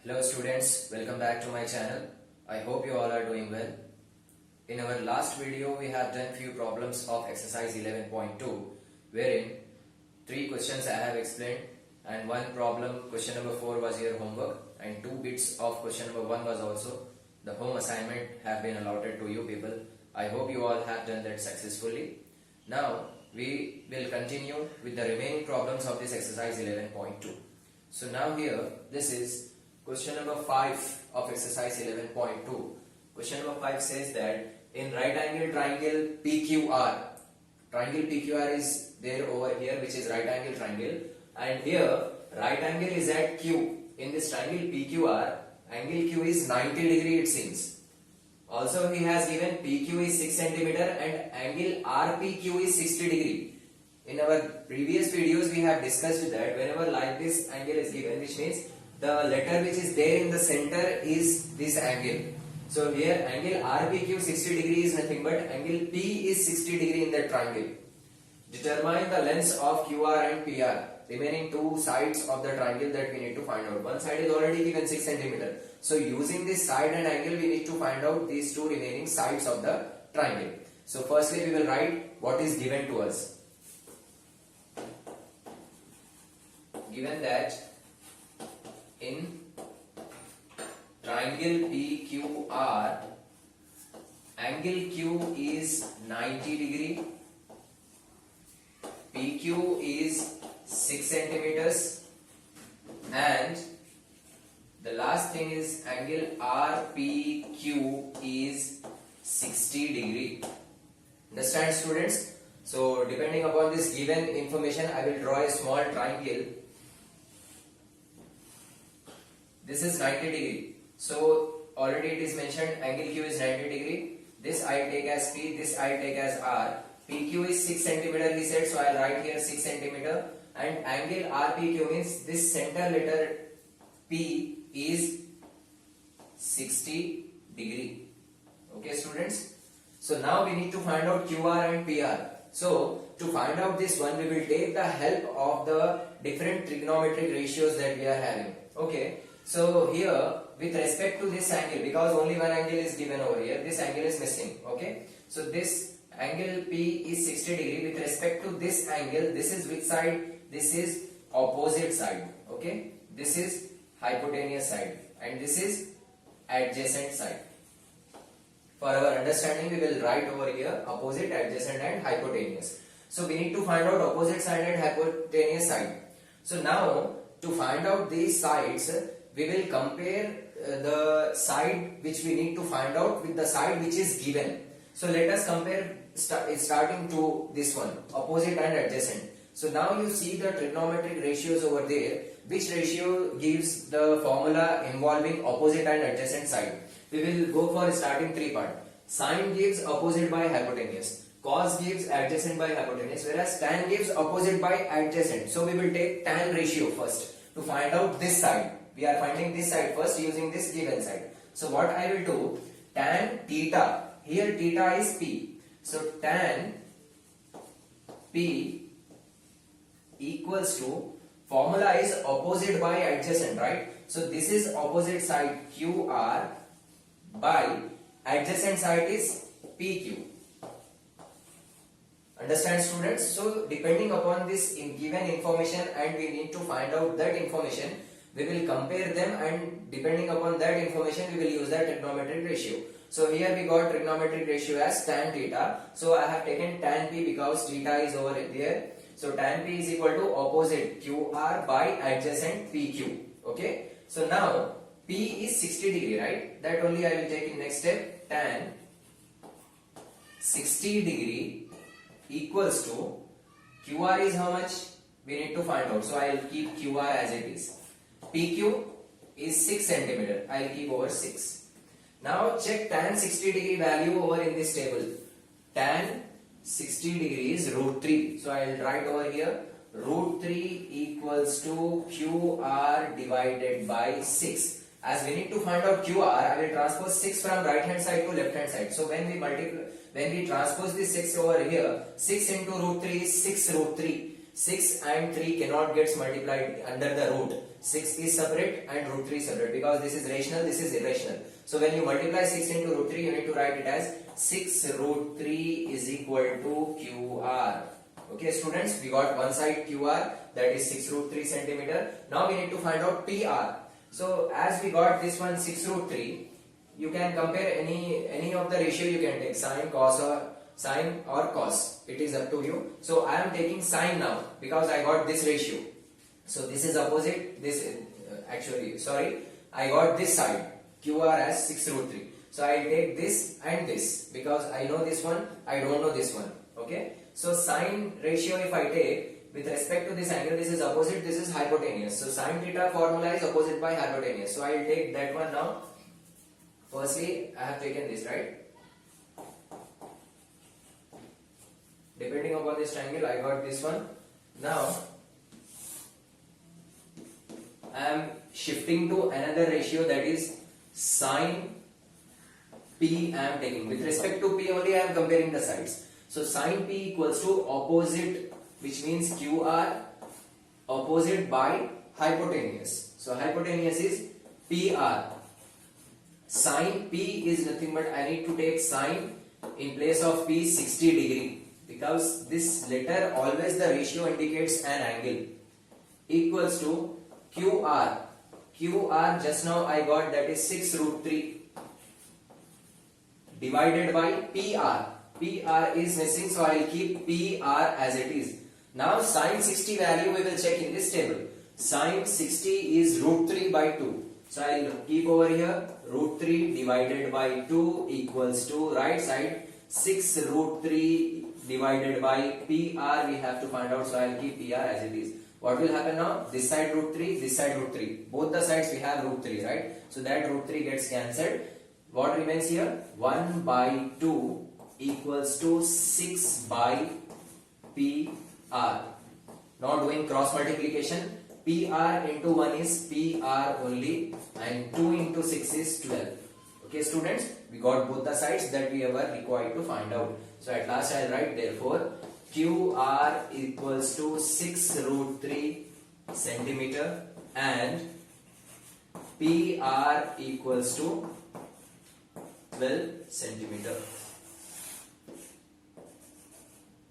Hello students, welcome back to my channel. I hope you all are doing well. In our last video we have done few problems of exercise 11.2 wherein 3 questions I have explained and one problem, question number 4 was your homework and 2 bits of question number 1 was also the home assignment have been allotted to you people. I hope you all have done that successfully. Now we will continue with the remaining problems of this exercise 11.2. So now here this is question number 5 of exercise 11.2. Question number 5 says that in right angle triangle PQR, triangle PQR is there over here, which is right angle triangle, and here right angle is at Q. In this triangle PQR, angle Q is 90 degree it seems. Also he has given PQ is 6 centimeter and angle RPQ is 60 degree. In our previous videos we have discussed that whenever like this angle is given, which means the letter which is there in the center is this angle. So here angle RPQ 60 degree is nothing but angle P is 60 degree in that triangle. Determine the lengths of QR and PR, remaining 2 sides of the triangle that we need to find out. One side is already given 6 centimeter. So using this side and angle we need to find out these 2 remaining sides of the triangle. So firstly we will write what is given to us. Given that in triangle PQR, angle Q is 90 degree, PQ is 6 centimeters, and the last thing is angle RPQ is 60 degree. Understand students? So depending upon this given information, I will draw a small triangle. This is 90 degree. So already it is mentioned angle Q is 90 degree. This I take as P, this I take as R. PQ is 6 centimeter he said, so I will write here 6 centimeter. And angle RPQ means this center letter P is 60 degree. Okay students? So now we need to find out QR and PR. So to find out this one, we will take the help of the different trigonometric ratios that we are having. Okay. So here with respect to this angle, because only one angle is given over here, this angle is missing. Okay. So this angle P is 60 degree. With respect to this angle, this is which side? This is opposite side. Okay. This is hypotenuse side and this is adjacent side. For our understanding, we will write over here opposite, adjacent and hypotenuse. So we need to find out opposite side and hypotenuse side. So now to find out these sides, we will compare the side which we need to find out with the side which is given. So let us compare starting to this one, opposite and adjacent. So now you see the trigonometric ratios over there. Which ratio gives the formula involving opposite and adjacent side? We will go for starting 3 part. Sine gives opposite by hypotenuse. Cos gives adjacent by hypotenuse, whereas tan gives opposite by adjacent. So we will take tan ratio first to find out this side. We are finding this side first using this given side. So what I will do, tan theta, here theta is P. So tan P equals to, formula is opposite by adjacent, right? So this is opposite side QR by adjacent side is PQ. Understand students? So depending upon this given information and we need to find out that information, we will compare them and depending upon that information we will use that trigonometric ratio. So here we got trigonometric ratio as tan theta. So I have taken tan P because theta is over there. So tan P is equal to opposite QR by adjacent PQ. Okay. So now P is 60 degree, right? That only I will take in next step. Tan 60 degree equals to QR is how much? We need to find out. So I will keep QR as it is. PQ is 6 centimeter. I will keep over 6. Now check tan 60 degree value over in this table. Tan 60 degree is root 3. So I will write over here root 3 equals to QR divided by 6. As we need to find out QR, I will transpose 6 from right hand side to left hand side. So when we transpose this 6 over here, 6 into root 3 is 6 root 3. 6 and 3 cannot get multiplied under the root. 6 is separate and root 3 separate, because this is rational, this is irrational. So when you multiply 6 into root 3, you need to write it as 6 root 3 is equal to QR. Okay students, we got one side QR, that is 6 root 3 centimeter. Now we need to find out PR. So as we got this one 6 root 3, you can compare any of the ratio you can take, sine, cos or cos. It is up to you. So I am taking sine now because I got this ratio. So this is opposite, this I got this side QR as 6 root 3. So I take this and this because I know this one, I don't know this one. Okay. So sine ratio if I take with respect to this angle, this is opposite, this is hypotenuse. So sine theta formula is opposite by hypotenuse. So I will take that one now. Firstly, I have taken this, right? Depending upon this triangle, I got this one. Now, I am shifting to another ratio, that is sine P I am taking. With respect to P only I am comparing the sides. So sine P equals to opposite, which means QR opposite by hypotenuse. So hypotenuse is PR. Sine P is nothing but I need to take sine in place of P 60 degree, because this letter always the ratio indicates an angle, equals to QR. QR just now I got, that is 6 root 3 divided by PR. PR is missing, so I will keep PR as it is. Now sine 60 value we will check in this table. Sine 60 is root 3 by 2. So I will keep over here root 3 divided by 2 equals to right side 6 root 3 divided by PR we have to find out. So I will keep PR as it is. What will happen now? This side root 3, this side root 3. Both the sides we have root 3, right? So that root 3 gets cancelled. What remains here? 1 by 2 equals to 6 by PR. Now doing cross multiplication. PR into 1 is PR only and 2 into 6 is 12. Okay students, we got both the sides that we were required to find out. So at last I will write, therefore QR equals to 6 root 3 centimeter and PR equals to 12 centimeter.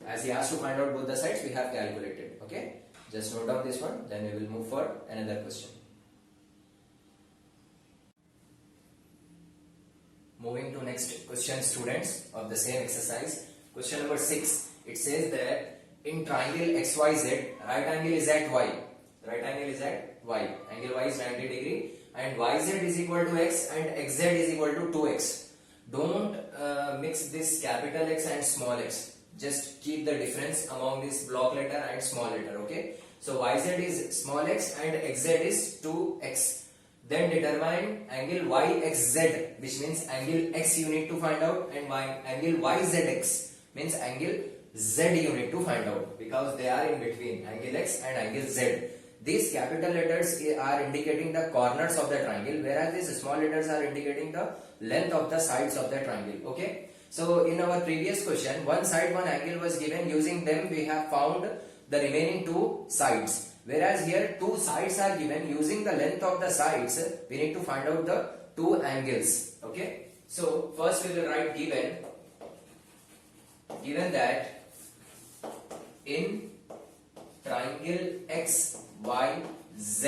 As he asked to find out both the sides, we have calculated. Okay. Just note down this one, then we will move for another question. Moving to next question students of the same exercise. Question number 6. It says that in triangle XYZ, right angle is at Y. Right angle is at Y. Angle Y is 90 degree and YZ is equal to X and XZ is equal to 2X. Don't mix this capital X and small x. Just keep the difference among this block letter and small letter. Okay. So YZ is small x and XZ is 2x. Then determine angle YXZ, which means angle X you need to find out, and angle YZX means angle Z you need to find out, because they are in between angle X and angle Z. These capital letters are indicating the corners of the triangle, whereas these small letters are indicating the length of the sides of the triangle. Okay. So in our previous question, one side, one angle was given. Using them we have found the remaining two sides. Whereas here two sides are given. Using the length of the sides, we need to find out the two angles. Okay. So first we will write given that in triangle XYZ,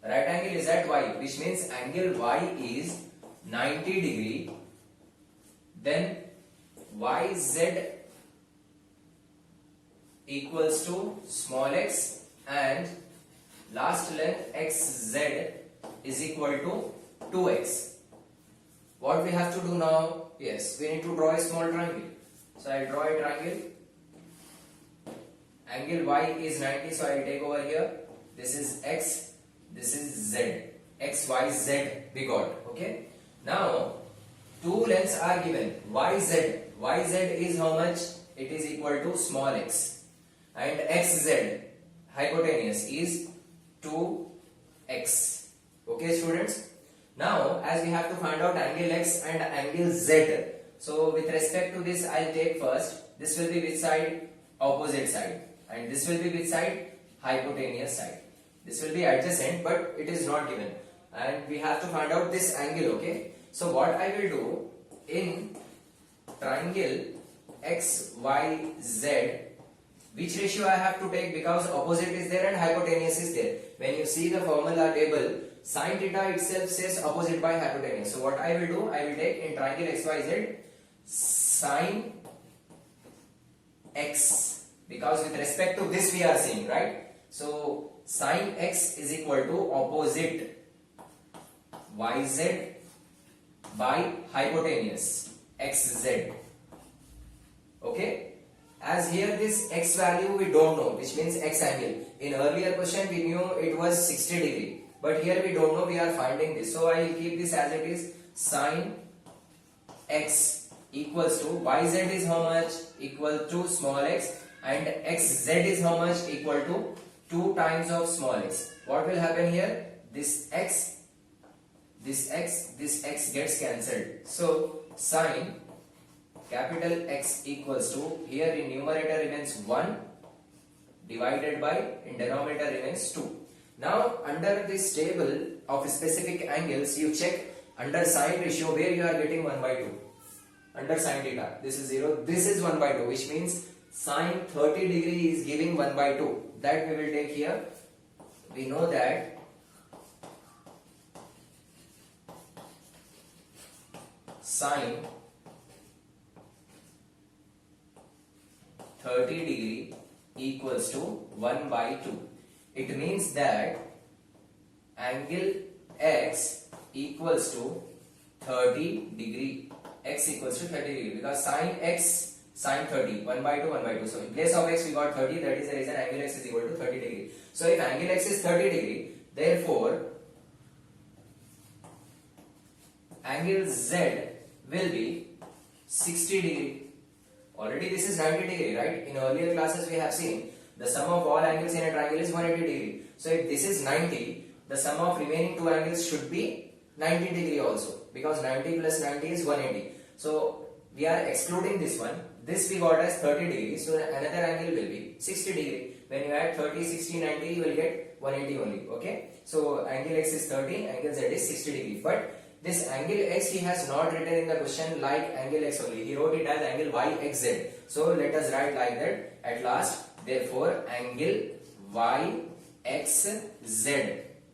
right angle is at Y, which means angle Y is 90 degree. Then YZ equals to small x and last length XZ is equal to 2x. What we have to do now? Yes, we need to draw a small triangle. So I will draw a triangle. Angle Y is 90, so I will take over here. This is X, this is Z. X, Y, Z we got. Okay. Now two lengths are given. YZ. YZ is how much? It is equal to small x. And XZ, hypotenuse, is 2x. Okay students. Now as we have to find out angle X and angle Z. So with respect to this, I will take first. This will be which side? Opposite side. and this will be which side? Hypotenuse side. This will be adjacent, but it is not given, and we have to find out this angle. Okay, so what I will do in triangle XYZ, which ratio I have to take, because opposite is there and hypotenuse is there. When you see the formula table, sin theta itself says opposite by hypotenuse. So what I will do, I will take in triangle XYZ sin x, because with respect to this we are seeing, right? So sin x is equal to opposite YZ by hypotenuse XZ. Okay, as here this x value we don't know, which means x angle. In earlier question we knew it was 60 degree, but here we don't know, we are finding this. So I will keep this as it is. Sin x equals to YZ is how much? Equal to small x, and XZ is how much? Equal to 2 times of small x. What will happen here? This x gets cancelled. So sin capital X equals to, here in numerator remains 1 divided by, in denominator remains 2. Now under this table of specific angles, you check under sine ratio where you are getting 1 by 2. Under sin theta, this is 0, this is 1 by 2, which means sine 30 degree is giving 1 by 2. That we will take here. We know that sine 30 degree equals to 1 by 2. It means that angle X equals to 30 degree. X equals to 30 degree, because sin X, sin 30, 1 by 2, 1 by 2. So in place of X we got 30, that is the reason angle X is equal to 30 degree. So if angle X is 30 degree, therefore angle Z will be 60 degree. Already this is 90 degree, right? In earlier classes we have seen the sum of all angles in a triangle is 180 degree. So if this is 90, the sum of remaining two angles should be 90 degree also, because 90 plus 90 is 180. So we are excluding this one. This we got as 30 degree, so another angle will be 60 degree. When you add 30, 60, 90, you will get 180 only. Okay, so angle X is 30, angle Z is 60 degree. But this angle X he has not written in the question like angle X only. He wrote it as angle YXZ. So let us write like that at last. Therefore angle YXZ,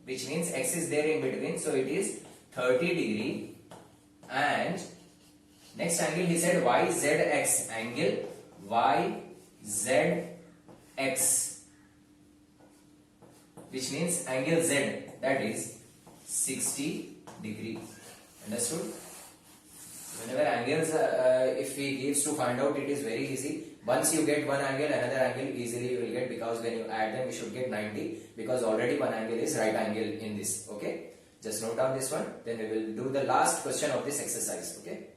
which means X is there in between, so it is 30 degree. And next angle he said YZX, angle YZX, which means angle Z, that is 60 degree. Understood? Whenever angles, if we gives to find out, it is very easy. Once you get one angle, another angle easily you will get, because when you add them, you should get 90, because already one angle is right angle in this. Okay, just note down this one. Then we will do the last question of this exercise. Okay.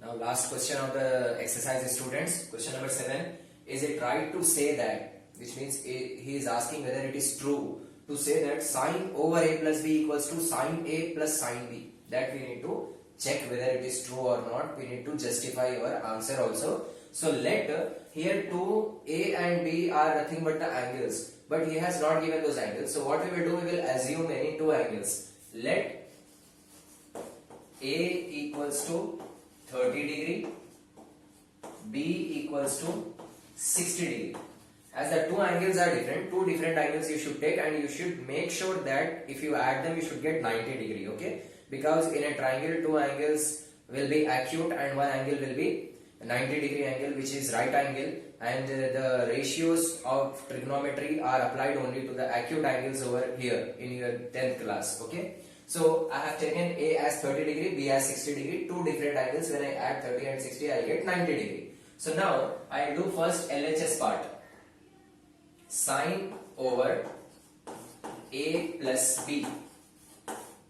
Now last question of the exercise, students. Question number 7. Is it right to say that, which means he is asking whether it is true to say that sine over a plus b equals to sine a plus sine b. That we need to check whether it is true or not. We need to justify our answer also. So let here 2a and b are nothing but the angles, but he has not given those angles. So what we will do, we will assume any two angles. Let a equals to 30 degree, b equals to 60 degree. As the two angles are different, two different angles you should take, and you should make sure that if you add them, you should get 90 degree. Okay, because in a triangle, two angles will be acute and one angle will be 90 degree angle, which is right angle, and the ratios of trigonometry are applied only to the acute angles over here in your 10th class. Okay, so I have taken a as 30 degree, b as 60 degree, two different angles. When I add 30 and 60, I get 90 degree. So now I will do first LHS part. Sine over a plus b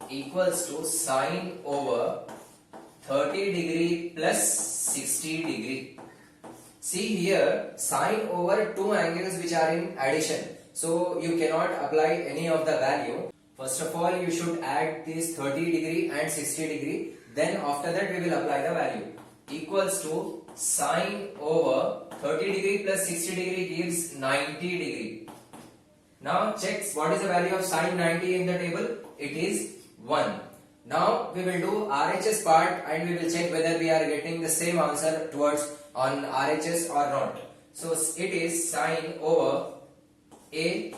equals to sine over 30 degree plus 60 degree. See here, sine over two angles which are in addition, so you cannot apply any of the value. First of all, you should add this 30 degree and 60 degree, then after that we will apply the value. Equals to sine over 30 degree plus 60 degree gives 90 degree. Now check what is the value of sine 90 in the table. It is 1. Now we will do RHS part and we will check whether we are getting the same answer towards on RHS or not. So it is sine over A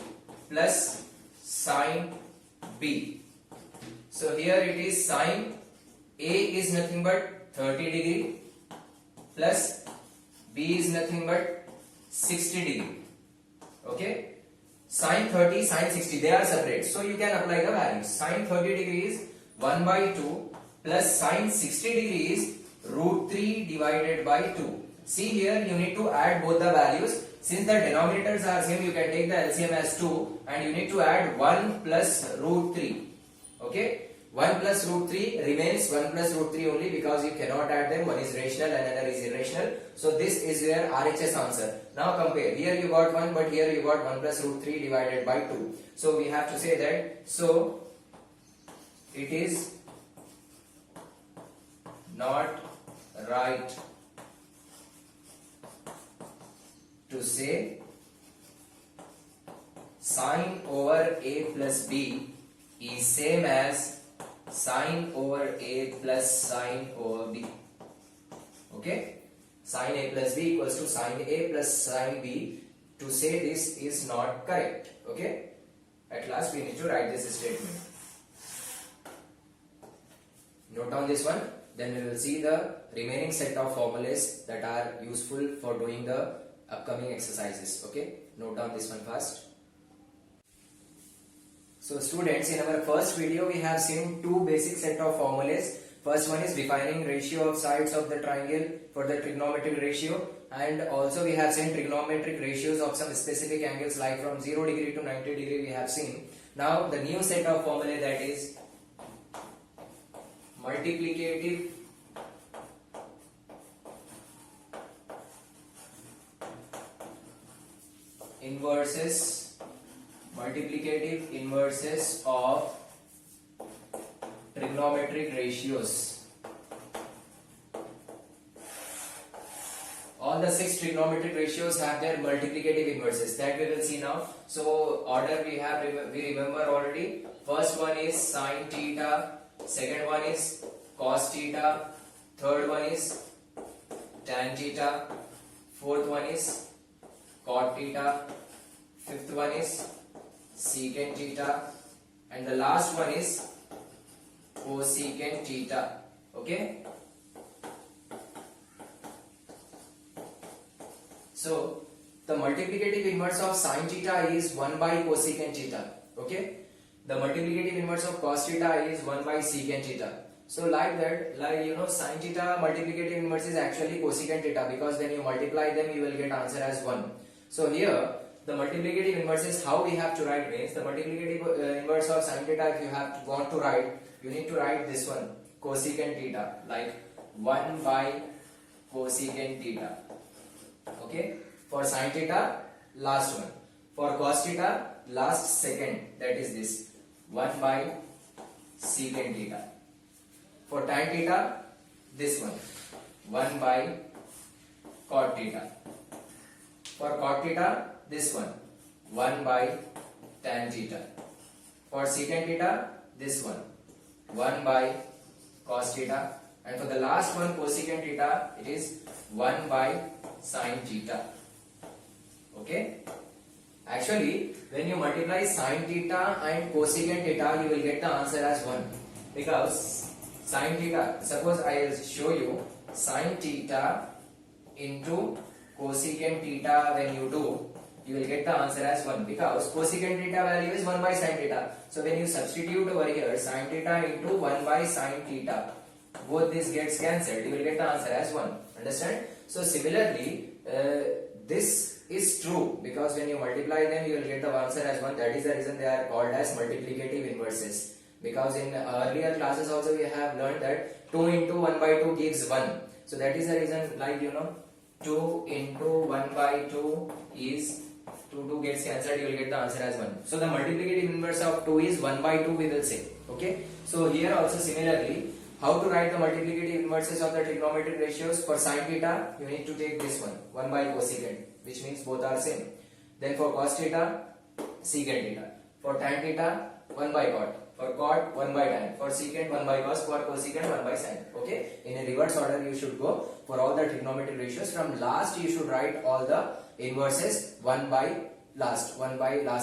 plus sine B. So here it is sine A is nothing but 30 degree plus B is nothing but 60 degree. Okay, sine 30, sine 60, they are separate, so you can apply the values. Sine 30 degree is 1 by 2 plus sine 60 degree is root 3 divided by 2. See here you need to add both the values. Since the denominators are same, you can take the LCM as 2 and you need to add 1 plus root 3. Okay, 1 plus root 3 remains 1 plus root 3 only because you cannot add them. One is rational and another is irrational. So this is your RHS answer. Now compare. Here you got 1 but here you got 1 plus root 3 divided by 2. So we have to say that. So it is not right to say sine over A plus B is same as sine over A plus sine over B. Okay, sine A plus B equals to sine A plus sine B. To say this is not correct. Okay, at last we need to write this statement. Note down this one, then we will see the remaining set of formulas that are useful for doing the upcoming exercises. Okay, note down this one first. So students, in our first video we have seen two basic set of formulas. First one is defining ratio of sides of the triangle for the trigonometric ratio, and also we have seen trigonometric ratios of some specific angles like from 0 degree to 90 degree we have seen. Now the new set of formula, that is multiplicative inverses of trigonometric ratios. All the 6 trigonometric ratios have their multiplicative inverses, that we will see now. So order we remember already. First one is sine theta, second one is cos theta, third one is tan theta, fourth one is cot theta, fifth one is secant theta, and the last one is cosecant theta. Okay, so the multiplicative inverse of sine theta is 1 by cosecant theta. Okay, the multiplicative inverse of cos theta is 1 by secant theta. So like that, like you know, sine theta multiplicative inverse is actually cosecant theta, because when you multiply them you will get answer as 1. So here the multiplicative inverse is how we have to write means the multiplicative inverse of sine theta, if you want to write, you need to write this one cosecant theta, like 1 by cosecant theta. Okay, for sine theta last one, for cos theta last second, that is this 1 by secant theta. For tan theta this one 1 by cot theta. For cot theta this one 1 by tan theta. For secant theta this one 1 by cos theta, and for the last one cosecant theta it is 1 by sin theta. Okay, actually when you multiply sin theta and cosecant theta you will get the answer as 1, because sin theta, suppose I will show you sin theta into cosecant theta, when you do you will get the answer as 1, because cosecant theta value is 1 by sin theta. So when you substitute over here sin theta into 1 by sin theta, both this gets cancelled, you will get the answer as 1. Understand? So similarly this is true, because when you multiply them you will get the answer as 1. That is the reason they are called as multiplicative inverses, because in earlier classes also we have learned that 2 into 1 by 2 gives 1. So that is the reason, like you know, 2 into 1 by 2 is 2 gets cancelled, you will get the answer as 1. So the multiplicative inverse of 2 is 1 by 2 we will say. Okay, so here also similarly How to write the multiplicative inverses of the trigonometric ratios? For sin theta, you need to take this one, 1 by cosecant, which means both are same. Then for cos theta, secant theta. For tan theta, 1 by cot. For cot, 1 by tan. For secant, 1 by cos. For cosecant, 1 by sin. Okay? In a reverse order, you should go for all the trigonometric ratios. From last, you should write all the inverses 1 by last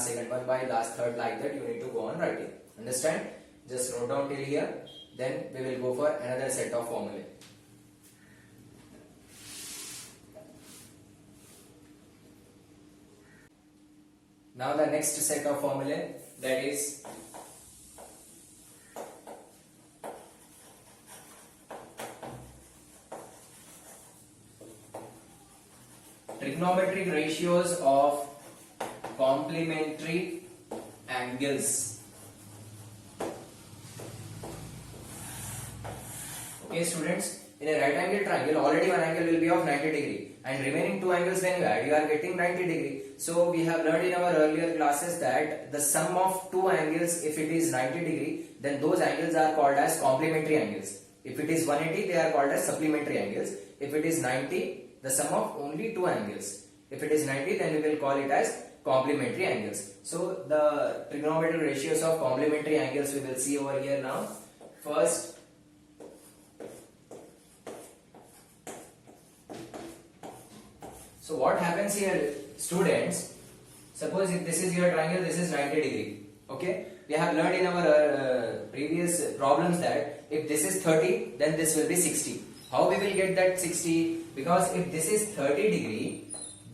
second, 1 by last third, like that. You need to go on writing. Understand? Just note down till here. Then we will go for another set of formulae. Now the next set of formulae, that is trigonometric ratios of complementary angles. Okay students, in a right angle triangle, already one angle will be of 90 degree and remaining two angles when you add, you are getting 90 degree. So we have learned in our earlier classes that the sum of two angles, if it is 90 degree, then those angles are called as complementary angles. If it is 180, they are called as supplementary angles. If it is 90, the sum of only two angles. If it is 90, then we will call it as complementary angles. So the trigonometric ratios of complementary angles we will see over here now. First, so what happens here, students? Suppose if this is your triangle, this is 90 degree. Okay, we have learned in our previous problems that if this is 30, then this will be 60. How we will get that 60? Because if this is 30 degree,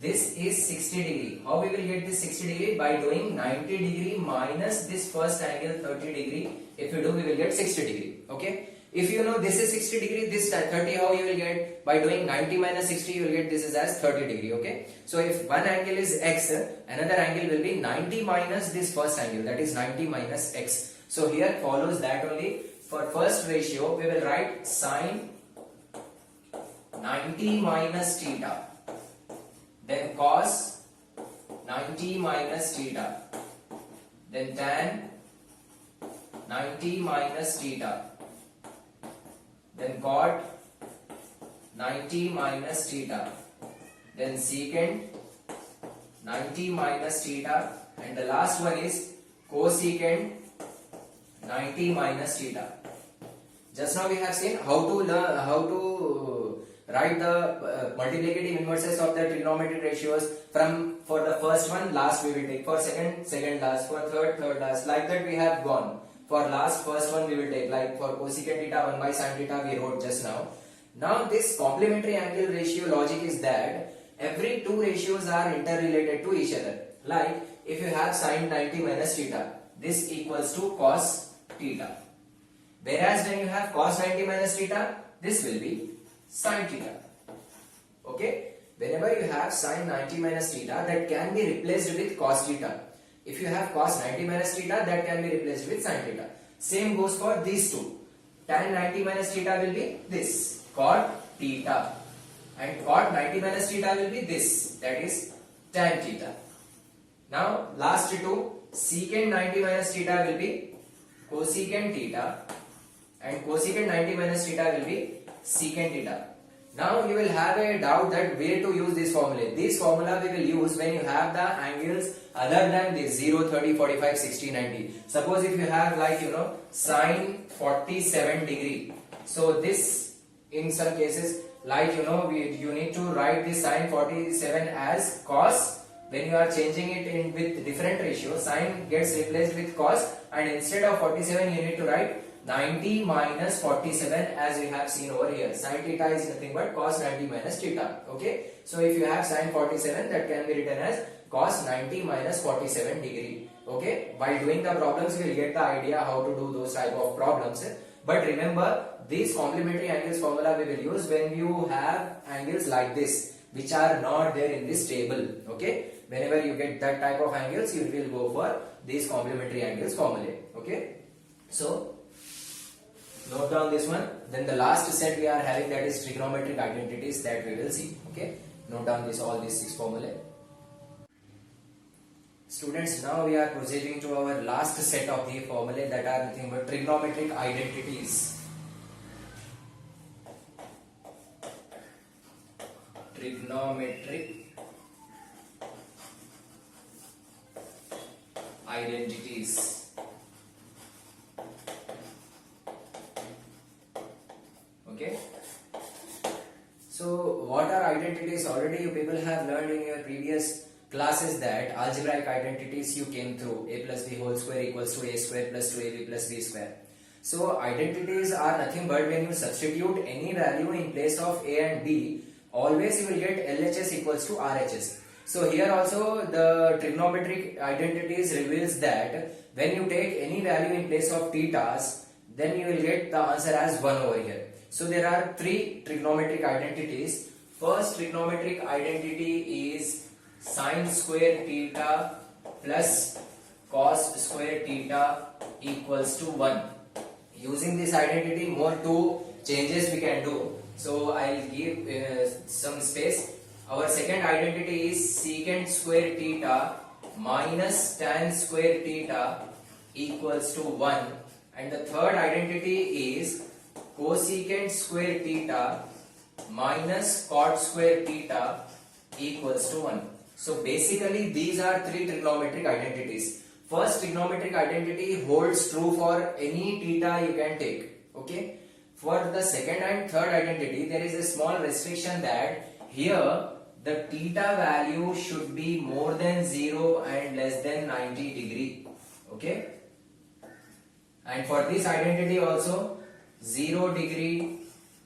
this is 60 degree. How we will get this 60 degree? By doing 90 degree minus this first angle 30 degree. If you do, we will get 60 degree. Okay. If you know this is 60 degree, this 30, how you will get? By doing 90 minus 60, you will get this is as 30 degree. Okay. So if one angle is x, another angle will be 90 minus this first angle, that is 90 minus x. So here follows that only. For first ratio, we will write sine 90 minus theta, then cos 90 minus theta, then tan 90 minus theta, then cot 90 minus theta, then secant 90 minus theta, and the last one is cosecant 90 minus theta. Just now we have seen how to write the multiplicative inverses of the trigonometric ratios. For the first one, last we will take. For second last. For third last. Like that we have gone. For last, first one we will take. Like for cosecant theta, 1 by sin theta we wrote just now. Now this complementary angle ratio logic is that every two ratios are interrelated to each other. Like if you have sin 90 minus theta, this equals to cos theta. Whereas when you have cos 90 minus theta, this will be sin theta. Okay? Whenever you have sin 90 minus theta, that can be replaced with cos theta. If you have cos 90 minus theta, that can be replaced with sin theta. Same goes for these two. Tan 90 minus theta will be this, cot theta. And cot 90 minus theta will be this, that is tan theta. Now last two, secant 90 minus theta will be cosecant theta, and cosecant 90 minus theta will be secant theta. Now you will have a doubt that where to use this formula. This formula we will use when you have the angles other than this 0, 30, 45, 60, 90. Suppose if you have like sin 47 degree. So this in some cases like you need to write this sin 47 as cos. When you are changing it in with different ratio, sin gets replaced with cos, and instead of 47 you need to write 90 minus 47 as we have seen over here. Sin theta is nothing but cos 90 minus theta. Okay. So if you have sin 47, that can be written as cos 90 minus 47 degree. Okay. By doing the problems, you will get the idea how to do those type of problems. But remember, these complementary angles formula we will use when you have angles like this, which are not there in this table. Okay. Whenever you get that type of angles, you will go for these complementary angles formula. Okay. So note down this one. Then the last set we are having, that is trigonometric identities, that we will see. Okay. Note down all these 6 formulae. Students, now we are proceeding to our last set of the formulae, that are nothing but trigonometric identities. trigonometric identities. Okay. So what are identities? Already you people have learned in your previous classes that algebraic identities you came through. A plus b whole square equals to a square plus 2ab plus b square. So identities are nothing but when you substitute any value in place of a and b, always you will get LHS equals to RHS. So here also the trigonometric identities reveals that when you take any value in place of thetas, then you will get the answer as 1 over here. So there are three trigonometric identities. First trigonometric identity is sine square theta plus cos square theta equals to 1. Using this identity, more two changes we can do. So I'll give some space. Our second identity is secant square theta minus tan square theta equals to 1. And the third identity is cosecant square theta minus cot square theta equals to 1. So basically these are three trigonometric identities. First trigonometric identity holds true for any theta you can take. Okay. For the second and third identity, there is a small restriction that here the theta value should be more than 0 and less than 90 degree. Okay. And for this identity also 0 degree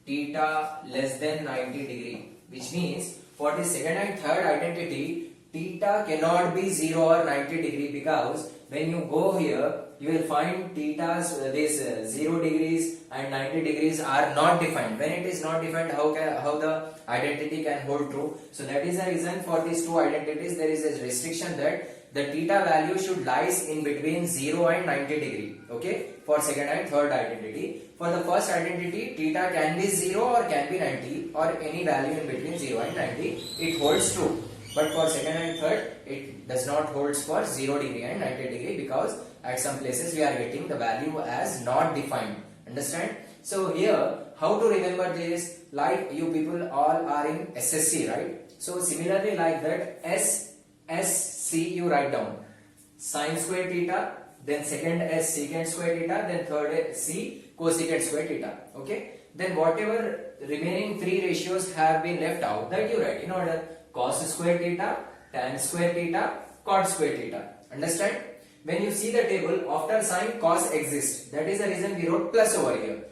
theta less than 90 degree, which means for the second and third identity theta cannot be 0 or 90 degree, because when you go here you will find thetas this 0 degrees and 90 degrees are not defined. When it is not defined, how the identity can hold true? So that is the reason for these two identities there is a restriction that the theta value should lies in between 0 and 90 degree. Okay, for second and third identity. For the first identity, theta can be 0 or can be 90 or any value in between 0 and 90. It holds true. But for second and third, it does not holds for 0 degree and 90 degree, because at some places we are getting the value as not defined. Understand? So here, how to remember this? Like you people all are in SSC, right? So similarly like that, SSC you write down. Sine square theta, then second S secant square theta, then third C cosecant square theta. Okay? Then whatever remaining three ratios have been left out, that you write in order. Cos square theta, tan square theta, cot square theta. Understand? When you see the table, after sine cos exists. That is the reason we wrote plus over here.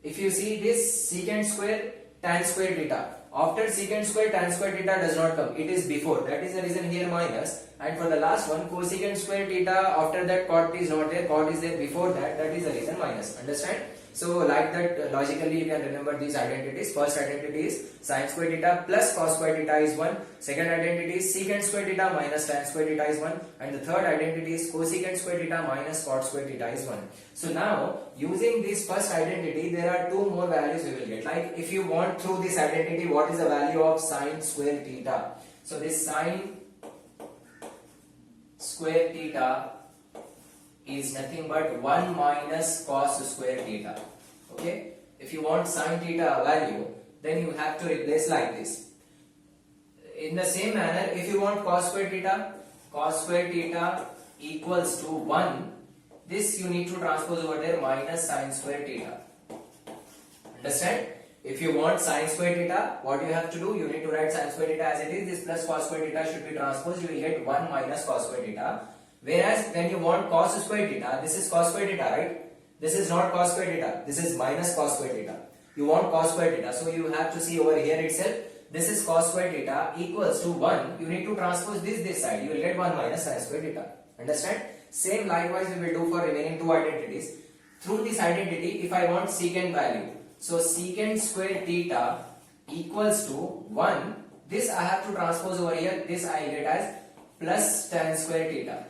If you see this secant square tan square theta, after secant square tan square theta does not come. It is before. That is the reason here minus. And for the last one, cosecant square theta, after that cot is not there. Cot is there before that. That is the reason minus. Understand? So like that, logically you can remember these identities. First identity is sine square theta plus cos square theta is 1. Second identity is secant square theta minus tan square theta is 1. And the third identity is cosecant square theta minus cot square theta is 1. So now using this first identity, there are two more values we will get. Like if you want through this identity, what is the value of sine square theta? So this sine square theta is nothing but 1 minus cos square theta. Okay, if you want sine theta value, then you have to replace like this. In the same manner, if you want cos square theta equals to 1, this you need to transpose over there minus sine square theta. Understand? If you want sine square theta, what you have to do, you need to write sine square theta as it is. This plus cos square theta should be transposed. You will get 1 minus cos square theta. Whereas when you want cos square theta, this is cos square theta, right? This is not cos square theta. This is minus cos square theta. You want cos square theta, so you have to see over here itself. This is cos square theta equals to 1. You need to transpose this side. You will get 1 minus sin square theta. Understand? Same likewise we will do for remaining two identities. Through this identity, if I want secant value, so secant square theta equals to 1. This I have to transpose over here. This I get as plus tan square theta.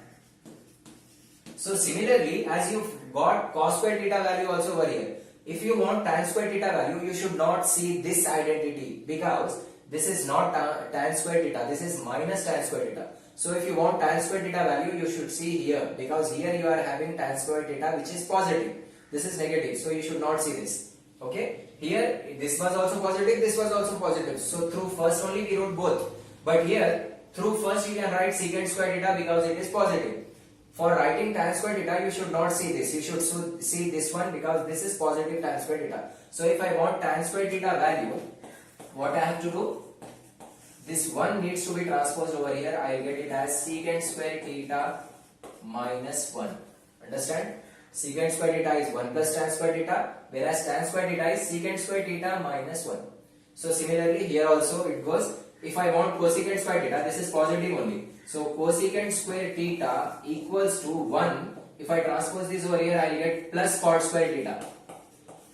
So similarly, as you got cos square theta value also over here, if you want tan square theta value, you should not see this identity, because this is not tan square theta, this is minus tan square theta. So if you want tan square theta value, you should see here, because here you are having tan square theta which is positive. This is negative, so you should not see this. Okay, here this was also positive, this was also positive. So through first only we wrote both. But here through first you can write secant square theta because it is positive. For writing tan square theta, you should not see this. You should see this one because this is positive tan square theta. So if I want tan square theta value, what I have to do? This one needs to be transposed over here. I will get it as secant square theta minus 1. Understand? Secant square theta is 1 plus tan square theta, whereas tan square theta is secant square theta minus 1. So similarly here also it goes, if I want cosecant square theta, this is positive only. So cosecant square theta equals to 1. If I transpose this over here, I will get plus cot square theta.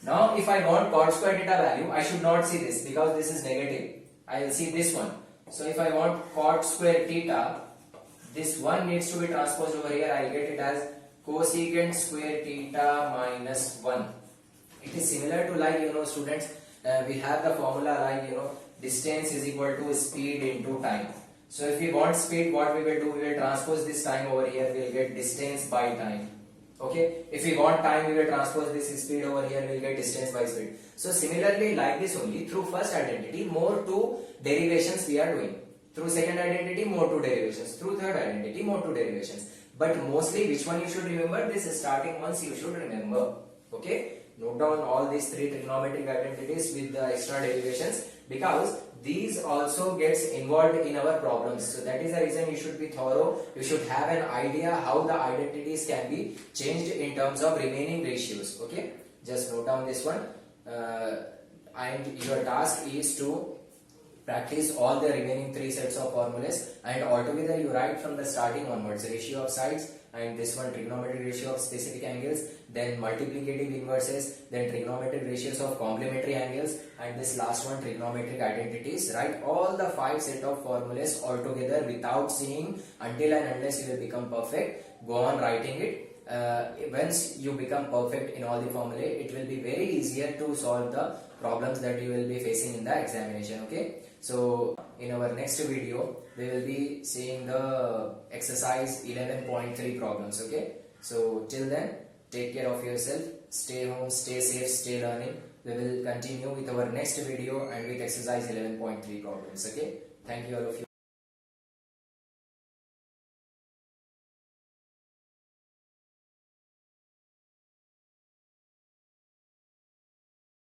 Now if I want cot square theta value, I should not see this because this is negative. I will see this one. So if I want cot square theta, this one needs to be transposed over here. I will get it as cosecant square theta minus 1. It is similar to, like, students, we have the formula like, distance is equal to speed into time. So if we want speed, what we will do? We will transpose this time over here. We will get distance by time. Okay. If we want time, we will transpose this speed over here. We will get distance by speed. So similarly, like this only, through first identity, more two derivations we are doing. Through second identity, more two derivations. Through third identity, more two derivations. But mostly, which one you should remember? This starting ones you should remember. Okay. Note down all these three trigonometric identities with the extra derivations, because these also gets involved in our problems. So that is the reason you should be thorough. You should have an idea how the identities can be changed in terms of remaining ratios. Okay, just note down this one. And your task is to practice all the remaining three sets of formulas, and altogether you write from the starting onwards: ratio of sides, and this one trigonometric ratio of specific angles, then multiplicative inverses, then trigonometric ratios of complementary angles, and this last one trigonometric identities. Write all the 5 set of formulas all together without seeing until and unless you will become perfect. Go on writing it. Once you become perfect in all the formulae, it will be very easier to solve the problems that you will be facing in the examination. Okay, so in our next video we will be seeing the exercise 11.3 problems. Okay, so till then, take care of yourself, stay home, stay safe, stay learning. We will continue with our next video and with exercise 11.3 problems. Okay, thank you all of you.